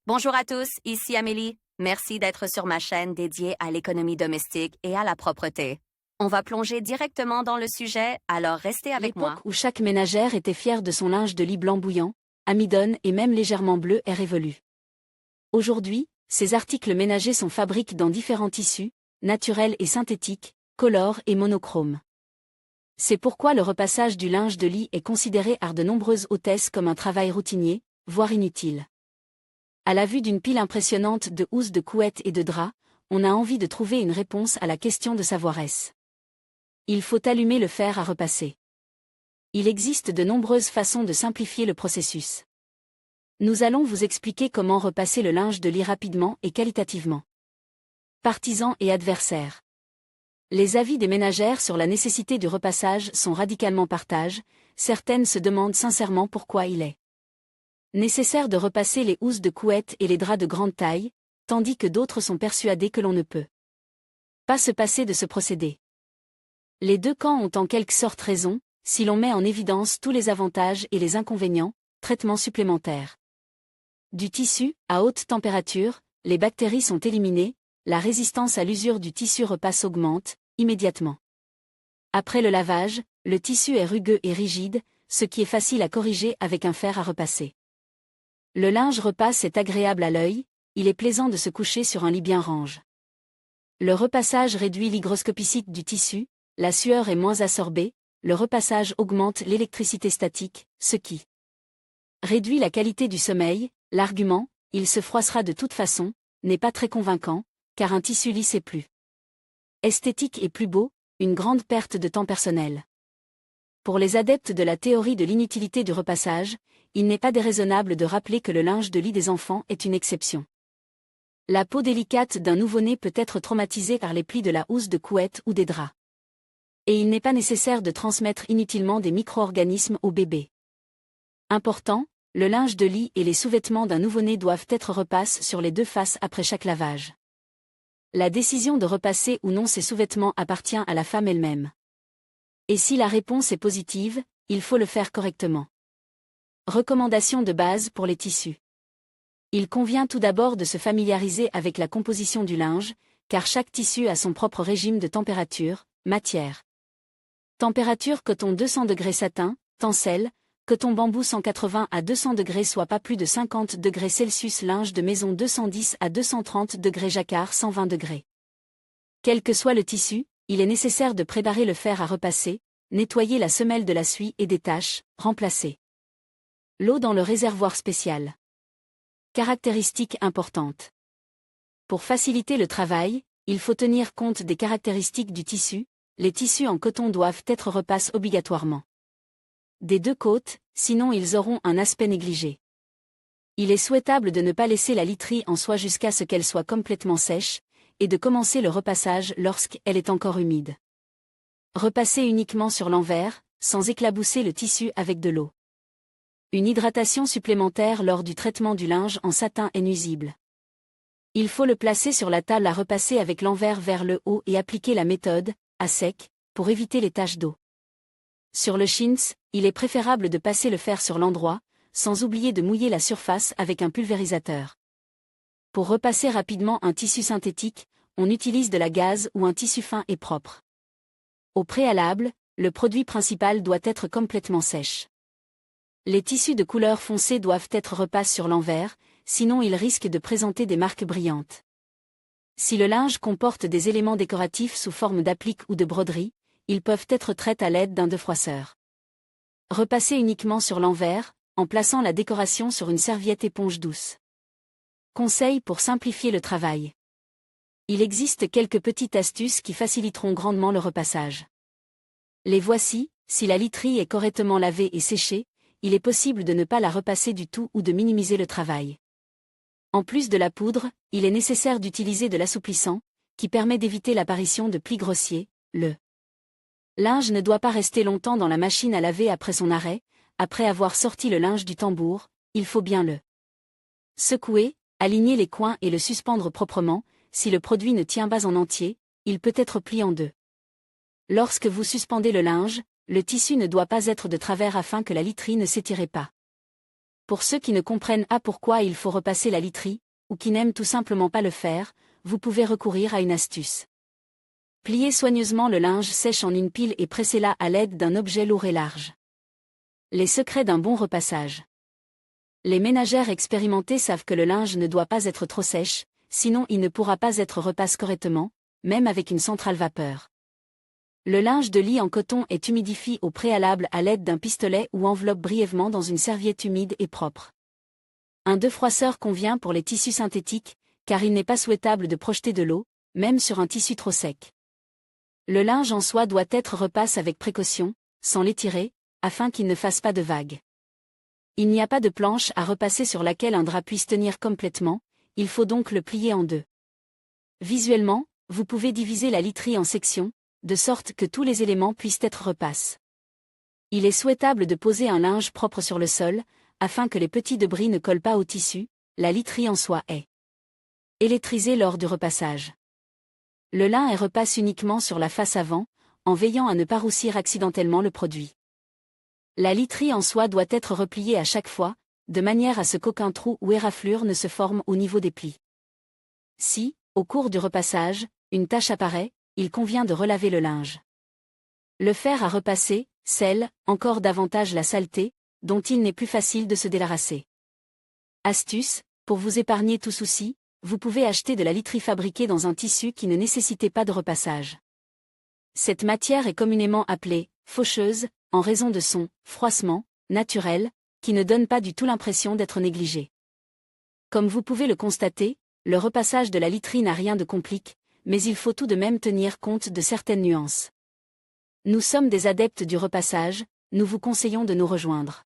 Bonjour à tous, ici Amélie. Merci d'être sur ma chaîne dédiée à l'économie domestique et à la propreté. On va plonger directement dans le sujet, alors restez avec moi. L'époque où chaque ménagère était fière de son linge de lit blanc bouillant, amidon et même légèrement bleu est révolue. Aujourd'hui, ces articles ménagers sont fabriqués dans différents tissus, naturels et synthétiques, colores et monochromes. C'est pourquoi le repassage du linge de lit est considéré par de nombreuses hôtesses comme un travail routinier, voire inutile. À la vue d'une pile impressionnante de housses de couettes et de draps, on a envie de trouver une réponse à la question de savoir est-ce. Il faut allumer le fer à repasser. Il existe de nombreuses façons de simplifier le processus. Nous allons vous expliquer comment repasser le linge de lit rapidement et qualitativement. Partisans et adversaires. Les avis des ménagères sur la nécessité du repassage sont radicalement partagés, certaines se demandent sincèrement pourquoi il est nécessaire de repasser les housses de couette et les draps de grande taille, tandis que d'autres sont persuadés que l'on ne peut pas se passer de ce procédé. Les deux camps ont en quelque sorte raison, si l'on met en évidence tous les avantages et les inconvénients, traitements supplémentaires. Du tissu, à haute température, les bactéries sont éliminées, la résistance à l'usure du tissu repasse augmente, immédiatement. Après le lavage, le tissu est rugueux et rigide, ce qui est facile à corriger avec un fer à repasser. Le linge repasse est agréable à l'œil, il est plaisant de se coucher sur un lit bien range. Le repassage réduit l'hygroscopicité du tissu, la sueur est moins absorbée, le repassage augmente l'électricité statique, ce qui réduit la qualité du sommeil. L'argument « il se froissera de toute façon » n'est pas très convaincant, car un tissu lisse est plus esthétique et plus beau, une grande perte de temps personnel. Pour les adeptes de la théorie de l'inutilité du repassage, il n'est pas déraisonnable de rappeler que le linge de lit des enfants est une exception. La peau délicate d'un nouveau-né peut être traumatisée par les plis de la housse de couette ou des draps. Et il n'est pas nécessaire de transmettre inutilement des micro-organismes au bébé. Important, le linge de lit et les sous-vêtements d'un nouveau-né doivent être repassés sur les deux faces après chaque lavage. La décision de repasser ou non ces sous-vêtements appartient à la femme elle-même. Et si la réponse est positive, il faut le faire correctement. Recommandations de base pour les tissus. Il convient tout d'abord de se familiariser avec la composition du linge, car chaque tissu a son propre régime de température, matière. Température coton 200 degrés satin, tencel, coton bambou 180 à 200 degrés soit pas plus de 50 degrés Celsius linge de maison 210 à 230 degrés jacquard 120 degrés. Quel que soit le tissu, il est nécessaire de préparer le fer à repasser, nettoyer la semelle de la suie et des taches, remplacer l'eau dans le réservoir spécial. Caractéristiques importantes. Pour faciliter le travail, il faut tenir compte des caractéristiques du tissu, les tissus en coton doivent être repassés obligatoirement des deux côtes, sinon ils auront un aspect négligé. Il est souhaitable de ne pas laisser la literie en soie jusqu'à ce qu'elle soit complètement sèche, et de commencer le repassage lorsqu'elle est encore humide. Repasser uniquement sur l'envers, sans éclabousser le tissu avec de l'eau. Une hydratation supplémentaire lors du traitement du linge en satin est nuisible. Il faut le placer sur la table à repasser avec l'envers vers le haut et appliquer la méthode, à sec, pour éviter les taches d'eau. Sur le chintz, il est préférable de passer le fer sur l'endroit, sans oublier de mouiller la surface avec un pulvérisateur. Pour repasser rapidement un tissu synthétique, on utilise de la gaze ou un tissu fin et propre. Au préalable, le produit principal doit être complètement sèche. Les tissus de couleur foncée doivent être repassés sur l'envers, sinon ils risquent de présenter des marques brillantes. Si le linge comporte des éléments décoratifs sous forme d'appliques ou de broderies, ils peuvent être traités à l'aide d'un defroisseur. Repasser uniquement sur l'envers, en plaçant la décoration sur une serviette éponge douce. Conseils pour simplifier le travail. Il existe quelques petites astuces qui faciliteront grandement le repassage. Les voici, si la literie est correctement lavée et séchée, il est possible de ne pas la repasser du tout ou de minimiser le travail. En plus de la poudre, il est nécessaire d'utiliser de l'assouplissant, qui permet d'éviter l'apparition de plis grossiers. Le linge ne doit pas rester longtemps dans la machine à laver après son arrêt, après avoir sorti le linge du tambour, il faut bien le secouer, aligner les coins et le suspendre proprement. Si le produit ne tient pas en entier, il peut être plié en deux. Lorsque vous suspendez le linge, le tissu ne doit pas être de travers afin que la literie ne s'étire pas. Pour ceux qui ne comprennent pas pourquoi il faut repasser la literie, ou qui n'aiment tout simplement pas le faire, vous pouvez recourir à une astuce. Pliez soigneusement le linge sèche en une pile et pressez-la à l'aide d'un objet lourd et large. Les secrets d'un bon repassage. Les ménagères expérimentées savent que le linge ne doit pas être trop sèche, sinon il ne pourra pas être repassé correctement, même avec une centrale vapeur. Le linge de lit en coton est humidifié au préalable à l'aide d'un pistolet ou enveloppe brièvement dans une serviette humide et propre. Un defroisseur convient pour les tissus synthétiques, car il n'est pas souhaitable de projeter de l'eau, même sur un tissu trop sec. Le linge en soie doit être repassé avec précaution, sans l'étirer, afin qu'il ne fasse pas de vagues. Il n'y a pas de planche à repasser sur laquelle un drap puisse tenir complètement, il faut donc le plier en deux. Visuellement, vous pouvez diviser la literie en sections, de sorte que tous les éléments puissent être repassés. Il est souhaitable de poser un linge propre sur le sol, afin que les petits débris ne collent pas au tissu, la literie en soie est électrisée lors du repassage. Le lin est repasse uniquement sur la face avant, en veillant à ne pas roussir accidentellement le produit. La literie en soie doit être repliée à chaque fois, de manière à ce qu'aucun trou ou éraflure ne se forme au niveau des plis. Si, au cours du repassage, une tache apparaît, il convient de relaver le linge. Le fer à repasser scelle encore davantage la saleté, dont il n'est plus facile de se débarrasser. Astuce, pour vous épargner tout souci, vous pouvez acheter de la literie fabriquée dans un tissu qui ne nécessitait pas de repassage. Cette matière est communément appelée faucheuse, en raison de son froissement naturel, qui ne donne pas du tout l'impression d'être négligé. Comme vous pouvez le constater, le repassage de la literie n'a rien de compliqué, mais il faut tout de même tenir compte de certaines nuances. Nous sommes des adeptes du repassage, nous vous conseillons de nous rejoindre.